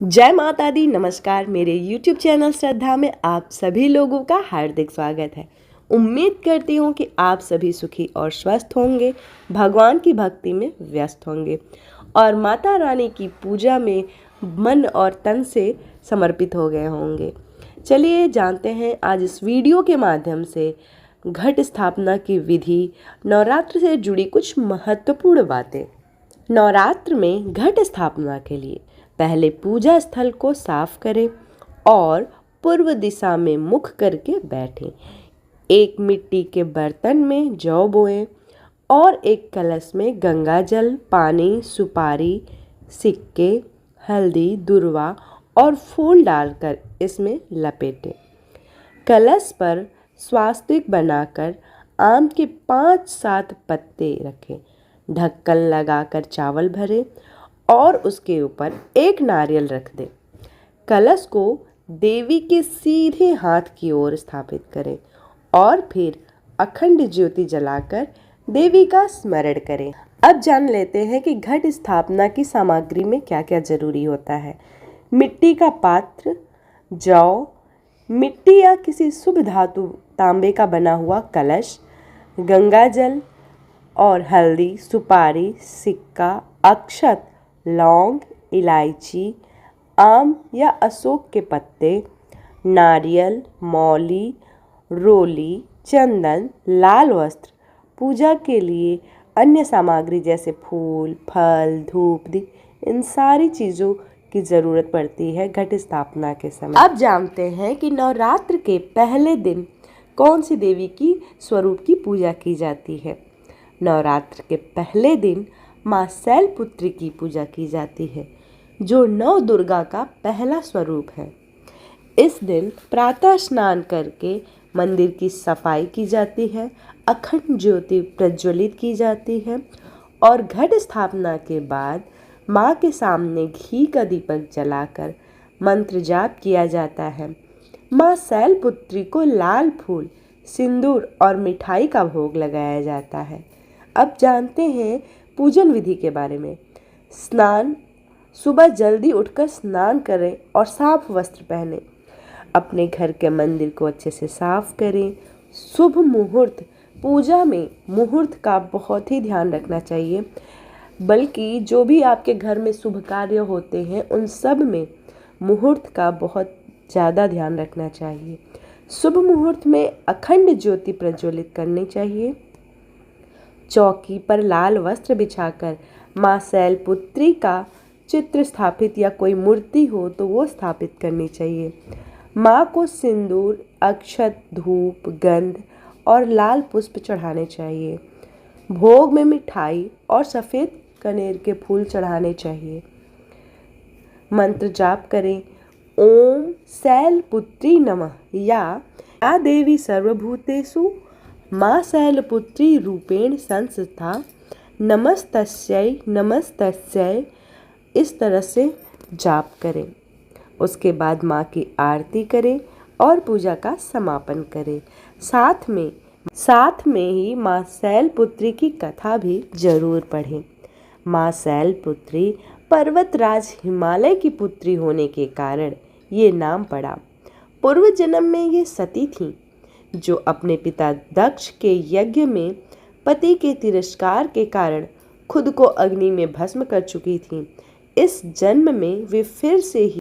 जय माता दी। नमस्कार। मेरे YouTube चैनल श्रद्धा में आप सभी लोगों का हार्दिक स्वागत है। उम्मीद करती हूँ कि आप सभी सुखी और स्वस्थ होंगे, भगवान की भक्ति में व्यस्त होंगे और माता रानी की पूजा में मन और तन से समर्पित हो गए होंगे। चलिए जानते हैं आज इस वीडियो के माध्यम से घट स्थापना की विधि, नवरात्र से जुड़ी कुछ महत्वपूर्ण बातें। नवरात्र में घट स्थापना के लिए पहले पूजा स्थल को साफ करें और पूर्व दिशा में मुख करके बैठें। एक मिट्टी के बर्तन में जौ बोएं और एक कलश में गंगा जल, पानी, सुपारी, सिक्के, हल्दी, दूर्वा और फूल डालकर इसमें लपेटें। कलश पर स्वास्तिक बनाकर आम के 5-7 पत्ते रखें। ढक्कन लगाकर चावल भरें और उसके ऊपर एक नारियल रख दें। कलश को देवी के सीधे हाथ की ओर स्थापित करें और फिर अखंड ज्योति जलाकर देवी का स्मरण करें। अब जान लेते हैं कि घट स्थापना की सामग्री में क्या क्या जरूरी होता है। मिट्टी का पात्र, जौ, मिट्टी या किसी शुभ धातु तांबे का बना हुआ कलश, गंगा जल और हल्दी, सुपारी, सिक्का, अक्षत, लौंग, इलायची, आम या अशोक के पत्ते, नारियल, मौली, रोली, चंदन, लाल वस्त्र, पूजा के लिए अन्य सामग्री जैसे फूल, फल, धूप, दीप, इन सारी चीज़ों की ज़रूरत पड़ती है घट स्थापना के समय। अब जानते हैं कि नवरात्र के पहले दिन कौन सी देवी की स्वरूप की पूजा की जाती है। नवरात्र के पहले दिन माँ शैलपुत्री की पूजा की जाती है, जो नव दुर्गा का पहला स्वरूप है। इस दिन प्रातः स्नान करके मंदिर की सफाई की जाती है, अखंड ज्योति प्रज्वलित की जाती है और घट स्थापना के बाद माँ के सामने घी का दीपक जलाकर मंत्र जाप किया जाता है। माँ शैलपुत्री को लाल फूल, सिंदूर और मिठाई का भोग लगाया जाता है। अब जानते हैं पूजन विधि के बारे में। स्नान, सुबह जल्दी उठकर स्नान करें और साफ वस्त्र पहनें। अपने घर के मंदिर को अच्छे से साफ करें। शुभ मुहूर्त, पूजा में मुहूर्त का बहुत ही ध्यान रखना चाहिए, बल्कि जो भी आपके घर में शुभ कार्य होते हैं उन सब में मुहूर्त का बहुत ज़्यादा ध्यान रखना चाहिए। शुभ मुहूर्त में अखंड ज्योति प्रज्वलित करनी चाहिए। चौकी पर लाल वस्त्र बिछाकर माँ शैलपुत्री का चित्र स्थापित या कोई मूर्ति हो तो वो स्थापित करनी चाहिए। माँ को सिंदूर, अक्षत, धूप, गंध और लाल पुष्प चढ़ाने चाहिए। भोग में मिठाई और सफ़ेद कनेर के फूल चढ़ाने चाहिए। मंत्र जाप करें, ओम शैलपुत्री नमः या देवी सर्वभूतेषु माँ शैलपुत्री रूपेण संस्था नमस्तस्यै नमस्तस्यै, इस तरह से जाप करें। उसके बाद माँ की आरती करें और पूजा का समापन करें। साथ में ही माँ शैलपुत्री की कथा भी जरूर पढ़ें। माँ शैलपुत्री पर्वतराज हिमालय की पुत्री होने के कारण ये नाम पड़ा। पूर्व जन्म में ये सती थीं, जो अपने पिता दक्ष के यज्ञ में पति के तिरस्कार के कारण खुद को अग्नि में भस्म कर चुकी थीं। इस जन्म में वे फिर से ही